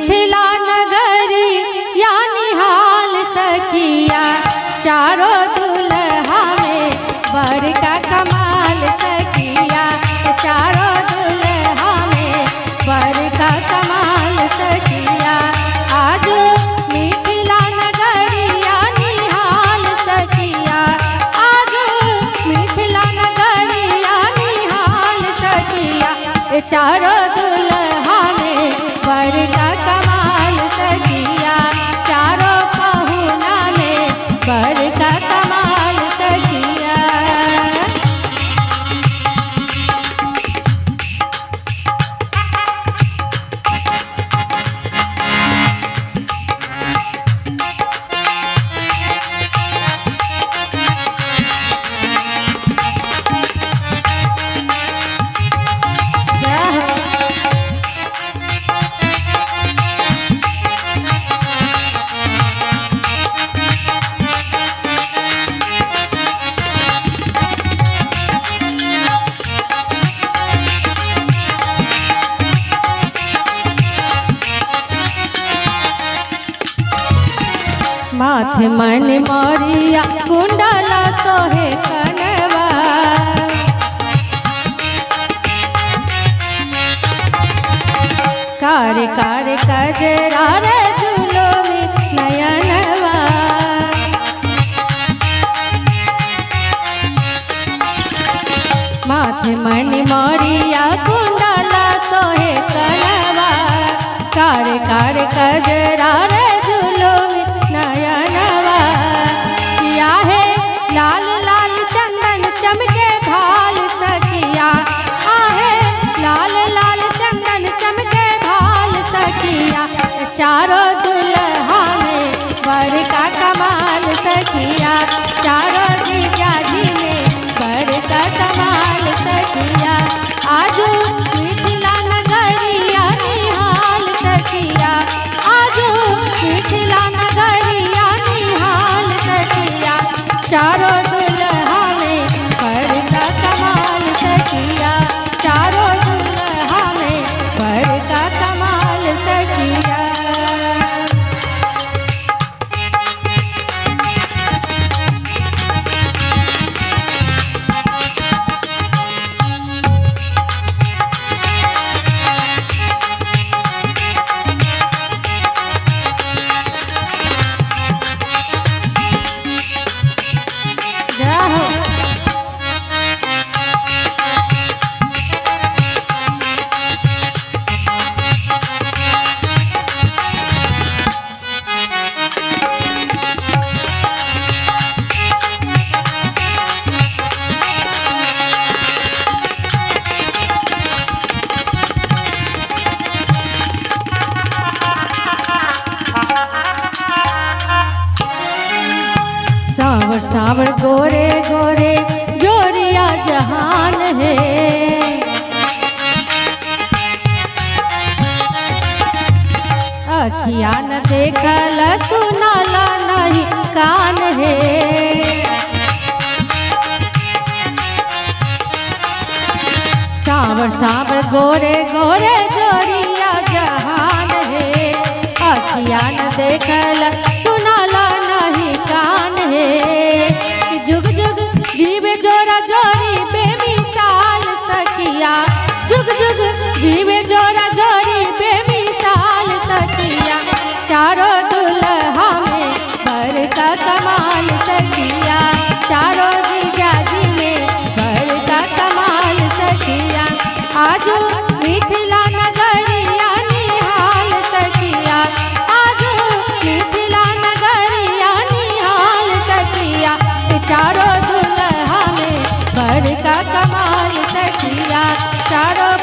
मिथिला नगरी या निहाल सखिया चारों दुल्हा में बर का कमाल सखिया चारों दुल्हा में बर का कमाल सखिया आज मिथिला नगरी या निहाल सखिया आज मिथिला नगरी या निहाल सखिया चारों दुल्हा में बर का कमाल सखिया चारों पहुना में बर का कमाल सखिया। माथे मन मोरिया कुंडला सोहे कनवा कार कार कजरा रे झूलो में नयनवा माथे मन मोरिया कुंडला सोहे कनवा कार कार कजरा रे झूलो में नयनवा किया है लाल लाल चंदन चमके भाल सखिया आहे लाल लाल चंदन चमके भाल सखिया चारों दुल्हा में बर का कमाल सखिया चारों जीजा जी में बर का कमाल सखिया आज मिथिला नगरी या निहाल सखिया आज मिथिला नगरी या निहाल सखिया चारों दुल्हा में बर का कमाल सखिया चारों दुल्हा में बर का कमाल सखिया। सावर सावर गोरे गोरे जोरिया जहान है अखिया न देखल सुनाला नहीं कान है सावर सावर गोरे गोरे जोरिया जहान है अखिया न देखल सुनाला नहीं कान है जुग जुग जीवे जोरा जोरी बेमिसाल सखिया जुग जुग जीवे जोरा जोरी बेमिसाल सखिया चारों दुल्हा में बर का कमाल सखिया चारों जीजा जी में बर का कमाल सखिया आज मिथिला नगरी या निहाल सखिया आज मिथिला नगरी या निहाल सखिया चारों दुल्हा में बर का कमाल सखिया चारों